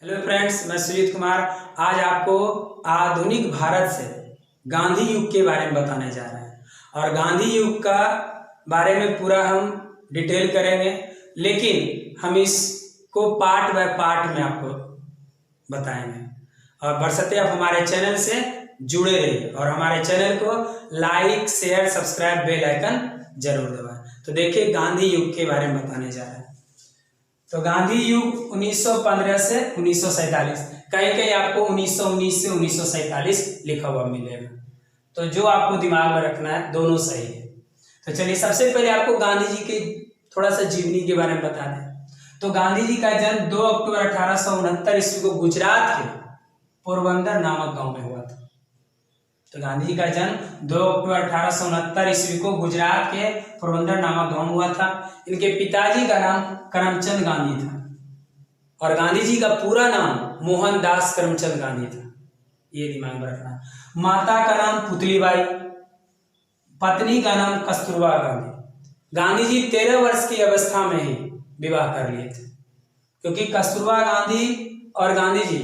Hello friends, मैं सुजीत कुमार आज आपको आधुनिक भारत से गांधी युग के बारे में बताने जा रहे हैं। और गांधी युग का बारे में पूरा हम डिटेल करेंगे, लेकिन हम इसको पार्ट बाय पार्ट में आपको बताएंगे। और बरसते आप हमारे चैनल से जुड़े रहिए और हमारे चैनल को like, share, subscribe, bell icon जरूर दबाएं। तो देखिए, गांधी युग के बारे में बताने जा रहे हैं। तो गांधी युग 1915 से 1947, कहीं कहीं आपको 1919 से 1947 लिखा हुआ मिलेगा। तो जो आपको दिमाग में रखना है, दोनों सही है। तो चलिए, सबसे पहले आपको गांधी जी के थोड़ा सा जीवनी के बारे में बता दें। तो गांधी जी का जन्म 2 अक्टूबर 1869 ईस्वी को गुजरात के पोरबंदर नामक गांव में हुआ था। तो गांधी जी का जन्म 2 अक्टूबर 1869 ईस्वी को गुजरात के पोरबंदर नामक गांव में हुआ था। इनके पिताजी का नाम करमचंद गांधी था और गांधी जी का पूरा नाम मोहनदास करमचंद गांधी था। ये दिमाग में रखना। माता का नाम पुतलीबाई, पत्नी का नाम कस्तूरबा गांधी। गांधी जी 13 वर्ष की अवस्था में ही विवाह कर लिए थे, क्योंकि कस्तूरबा गांधी और गांधी जी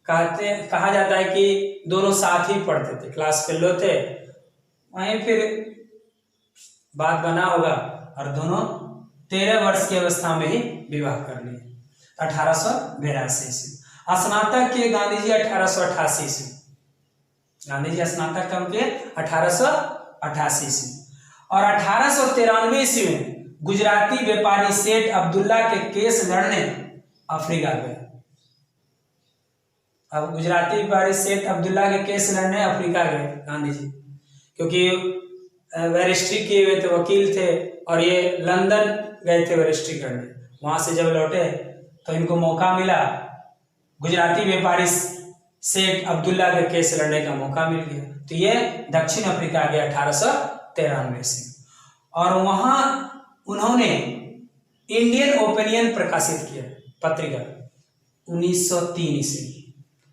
कहा जाता है कि दोनों साथ ही पढ़ते थे, क्लास फेलो थे। वहीं फिर बात बना होगा और दोनों 13 वर्ष की अवस्था में ही विवाह कर लिए 1882 ईस्वी। स्नातक के गांधी जी 1888 ईस्वी। गांधी जी स्नातक कब के 1888 ईस्वी। और 1893 ईस्वी में गुजराती व्यापारी सेठ अब्दुल्ला के केस लड़ने अफ्रीका गए। अब गुजराती व्यापारी सेठ अब्दुल्ला के केस लड़ने अफ्रीका गए गांधी जी, क्योंकि बैरिस्ट्री किए हुए थे, वकील थे, और ये लंदन गए थे बैरिस्ट्री करने। वहां से जब लौटे तो इनको मौका मिला, गुजराती व्यापारी सेठ अब्दुल्ला के केस लड़ने का मौका मिल गया। तो ये दक्षिण अफ्रीका गए 1893 से, और वहां उन्होंने इंडियन ओपिनियन प्रकाशित किया पत्रिका 1903 ईस्वी।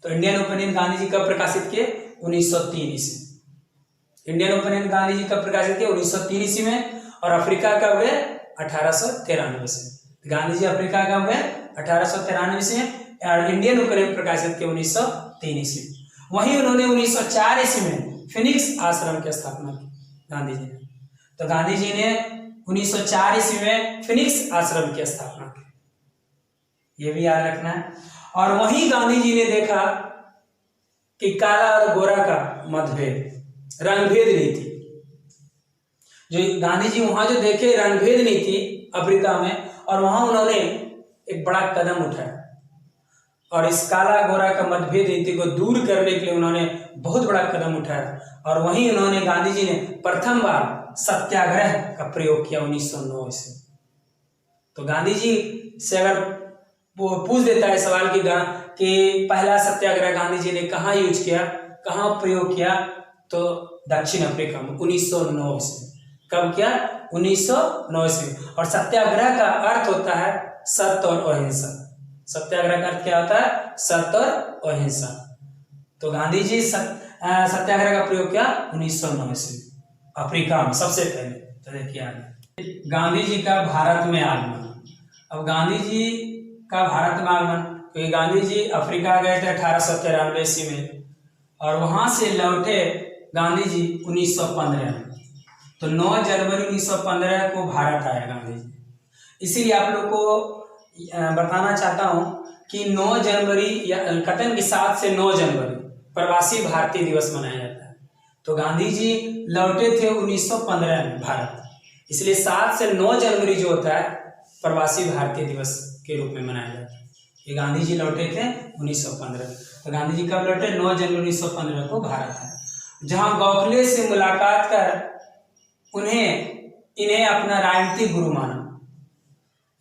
तो इंडियन ओपिनियन गांधी जी कब प्रकाशित किए? 1903 ईस्वी। इंडियन ओपिनियन गांधी जी कब प्रकाशित किए? 1903 ईस्वी में। और अफ्रीका कब गए? 1893 से। गांधी जी अफ्रीका कब गए? 1893 से। और इंडियन ओपिनियन प्रकाशित किए 1903 ईस्वी। वहीं उन्होंने 1904 ईस्वी में फिनिक्स आश्रम की स्थापना की गांधी जी ने। तो गांधी जी ने 1904 ईस्वी में फिनिक्स आश्रम की स्थापना की, ये भी याद रखना है। और वहीं गांधी जी ने देखा कि काला और गोरा का मतभेद, रंगभेद नीति, जो गांधी जी वहां जो देखे रंगभेद नीति अफ्रीका में, और वहां उन्होंने एक बड़ा कदम उठाया और इस काला गोरा का मतभेद नीति को दूर करने के लिए उन्होंने बहुत बड़ा कदम उठाया। और वहीं उन्होंने गांधी जी ने प्रथम बार सत्याग्रह का प्रयोग किया 1909 से। तो गांधी जी से अगर वो पूछ देता है सवाल कि पहला सत्याग्रह गांधी जी ने कहाँ यूज किया, कहाँ प्रयोग किया, तो दक्षिण अफ्रीका में 1909 ईस्वी। कब किया? 1909 ईस्वी। और सत्याग्रह का अर्थ होता है सत्य और अहिंसा। सत्याग्रह का अर्थ क्या होता है? सत्य और अहिंसा। तो गांधी जी सत्याग्रह का प्रयोग किया 1909 ईस्वी अफ्रीका में सबसे पहले। तो देखिए आगे गांधी जी का भारत में आगमन। अब गांधी जी का भारत में आगमन, क्योंकि गांधी जी अफ्रीका गए थे 1893 ईस्वी में, और वहां से लौटे गांधी जी 1915 में। तो 9 जनवरी 1915 को भारत आए गांधी जी। इसीलिए आप लोग को बताना चाहता हूं कि 9 जनवरी या कतन की 7 से 9 जनवरी प्रवासी भारतीय दिवस मनाया जाता है। तो गांधी जी लौटे थे 1915 में भारत, इसलिए 7 से 9 जनवरी जो होता है प्रवासी भारतीय दिवस के रूप में मनाया जाता है। ये गांधी जी लौटे थे 1915। तो गांधी जी कब लौटे? 9 जनवरी 1915 को भारत आए, जहां गोखले से मुलाकात कर इन्हें अपना राजनीतिक गुरु माना।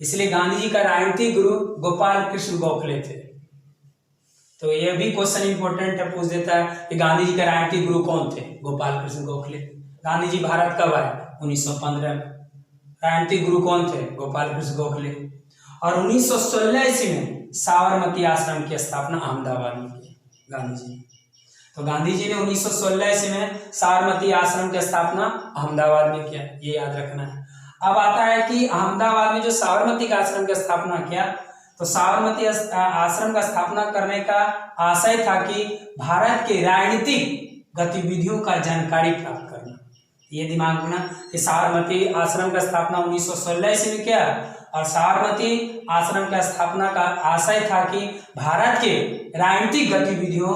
इसलिए गांधी जी का राजनीतिक गुरु गोपाल कृष्ण गोखले थे। तो यह भी क्वेश्चन इंपॉर्टेंट है, पूछ देता है कि गांधी जी का राजनीतिक गुरु कौन थे? गोपाल कृष्ण गोखले। गांधी जी भारत कब आए? 1915 में। राजनीतिक गुरु कौन थे? गोपाल कृष्ण गोखले। और 1916 ईस्वी में साबरमती आश्रम की स्थापना अहमदाबाद में की गांधी जी। तो गांधी जी ने 1916 ईस्वी में साबरमती आश्रम की स्थापना अहमदाबाद में किया, ये याद रखना है। अब आता है कि अहमदाबाद में जो साबरमती का आश्रम की स्थापना किया, तो साबरमती आश्रम का स्थापना करने का आशय था कि भारत के राजनीतिक गतिविधियों का जानकारी प्राप्त करना। ये दिमाग में रखना कि साबरमती आश्रम का स्थापना 1916 ईस्वी में किया, और साबरमती आश्रम का स्थापना का आशय था कि भारत के राजनीतिक गतिविधियों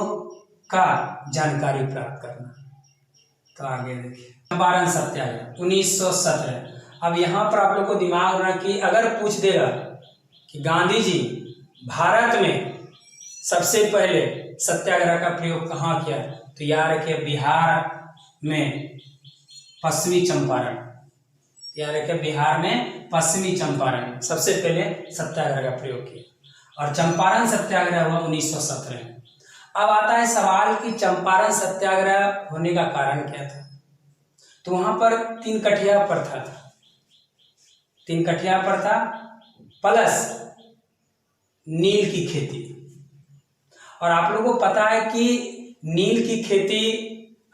का जानकारी प्राप्त करना। तो आगे देखिए, चंपारण सत्याग्रह 1917। अब यहाँ पर आप लोग को दिमाग रखना कि अगर पूछ देगा कि गांधी जी भारत में सबसे पहले सत्याग्रह का प्रयोग कहाँ किया, तो याद रखिए बिहार में पश्चिमी चंपारण। याद रखिए बिहार में पश्चिमी चंपारण सबसे पहले सत्याग्रह का प्रयोग किया, और चंपारण सत्याग्रह हुआ 1917 में। अब आता है सवाल कि चंपारण सत्याग्रह होने का कारण क्या था। तो वहां पर 3 कठिया प्रथा था, 3 कठिया प्रथा प्लस नील की खेती। और आप लोगों को पता है कि नील की खेती,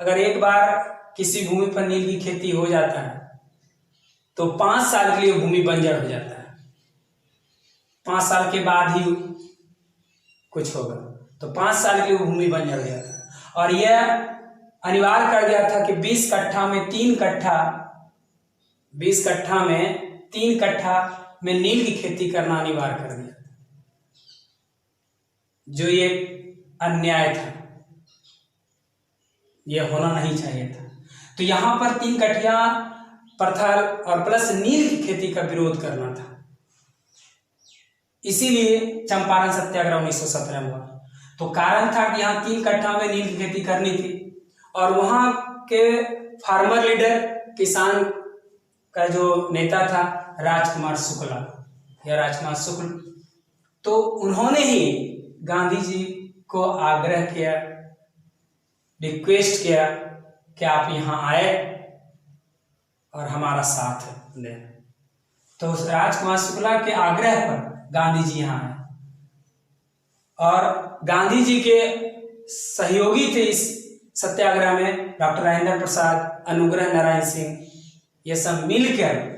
अगर एक बार किसी भूमि पर नील की खेती हो जाता है तो 5 साल के लिए भूमि बंजर हो जाता है। 5 साल के बाद ही कुछ होगा, तो 5 साल के लिए भूमि बंजर हो जाता है। और यह अनिवार्य कर दिया था कि 20 कट्ठा में 3 कट्ठा, 20 कट्ठा में 3 कट्ठा में नील की खेती करना अनिवार्य कर दिया था, जो ये अन्याय था, यह होना नहीं चाहिए था। तो यहां पर 3 कट्ठा प्रथा और प्लस नील की खेती का विरोध करना था, इसीलिए चंपारण सत्याग्रह 1917 में हुआ। तो कारण था कि यहाँ 3 कट्ठा में नील की खेती करनी थी, और वहां के फार्मर लीडर, किसान का जो नेता था राजकुमार शुक्ला, या राजकुमार शुक्ल, तो उन्होंने ही गांधी जी को आग्रह किया, रिक्वेस्ट किया कि आप यहाँ आए और हमारा साथ दें। तो राजकुमार शुक्ला के आग्रह पर गांधी जी यहाँ आए, और गांधी जी के सहयोगी थे इस सत्याग्रह में डॉक्टर राजेंद्र प्रसाद, अनुग्रह नारायण सिंह, ये सब मिलकर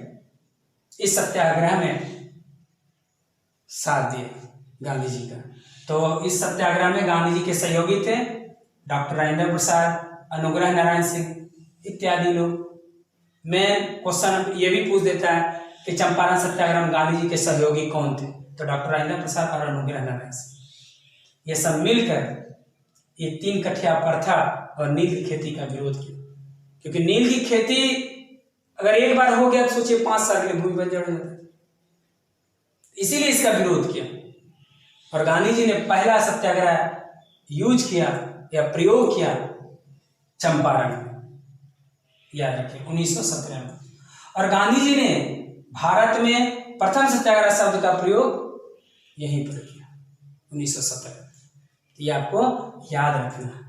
इस सत्याग्रह में साथ दिए गांधी जी का। तो इस सत्याग्रह में गांधी जी के सहयोगी थे डॉक्टर राजेंद्र प्रसाद, अनुग्रह नारायण सिंह इत्यादि लोग। मैं क्वेश्चन ये भी पूछ देता है कि चंपारण सत्याग्रह में गांधी जी के सहयोगी कौन थे, तो डॉक्टर राजेंद्र प्रसाद और अनुग्रह नारायण सिंह, ये सब मिलकर ये 3 कट्ठा प्रथा और नील की खेती का विरोध किया। क्योंकि नील की खेती अगर एक बार हो गया तो सोचिए 5 साल के लिए भूमि बंजर हो जाता है, इसीलिए इसका विरोध किया। और गांधी जी ने पहला सत्याग्रह यूज किया या प्रयोग किया चंपारण में, याद रखिए 1917 में। और गांधी जी ने भारत में प्रथम सत्याग्रह शब्द का प्रयोग यहीं पर किया 1917 में। ये आपको याद रखना है।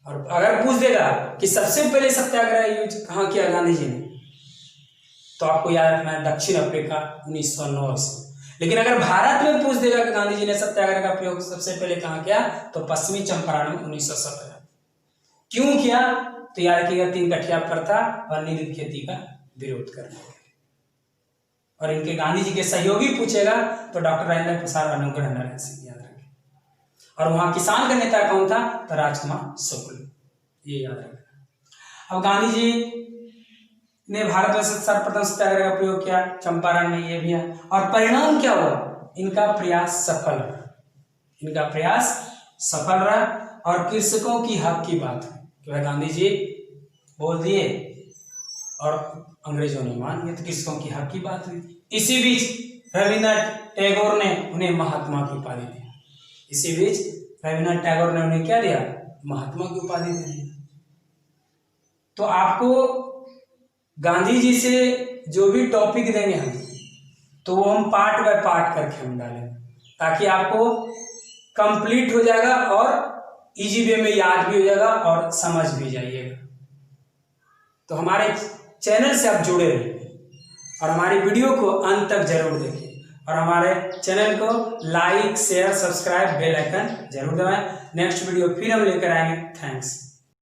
और अगर पूछ देगा कि सबसे पहले सत्याग्रह यूज कहाँ किया गांधी जी ने, तो आपको याद रखना है दक्षिण अफ्रीका 1909 से। लेकिन अगर भारत में पूछ देगा कि गांधी जी ने सत्याग्रह का प्रयोग सबसे पहले कहाँ किया, तो पश्चिमी चंपारण में 1917। क्यों किया, तो याद रखिएगा 3 कट्ठा प्रथा और नील की खेती का विरोध करने के लिए। और इनके गांधी जी के सहयोगी पूछेगा तो डॉक्टर राजेंद्र प्रसाद और अनुग्रह नारायण सिंह, याद रखें। और वहां किसान का नेता कौन था, तो राजकुमार शुक्ल, ये याद रखना। अब गांधी जी ने भारत में सर्वप्रथम सत्याग्रह का प्रयोग किया चंपारण में, ये भी है। और परिणाम क्या हुआ, इनका प्रयास सफल रहा, इनका प्रयास सफल रहा। और कृषकों की हक की बात है कि भाई गांधी जी बोल दिए और अंग्रेजों ने मान लिया, तो कृषकों की हक की बात हुई। इसी बीच रविन्द्रनाथ टैगोर ने उन्हें महात्मा की उपाधि दी। इसी बीच रविन्द्रनाथ टैगोर ने उन्हें क्या दिया, महात्मा की उपाधि दे दी। तो आपको गांधी जी से जो भी टॉपिक देंगे हम, तो वो हम पार्ट बाय पार्ट करके हम डालेंगे, ताकि आपको कंप्लीट हो जाएगा और इजी वे में याद भी हो जाएगा और समझ भी जाइएगा। तो हमारे चैनल से आप जुड़े रहिए और हमारी वीडियो को अंत तक जरूर देखिए, और हमारे चैनल को like, share, subscribe, bell icon जरूर दबाएं। नेक्स्ट वीडियो फिर हम लेकर आएंगे। थैंक्स।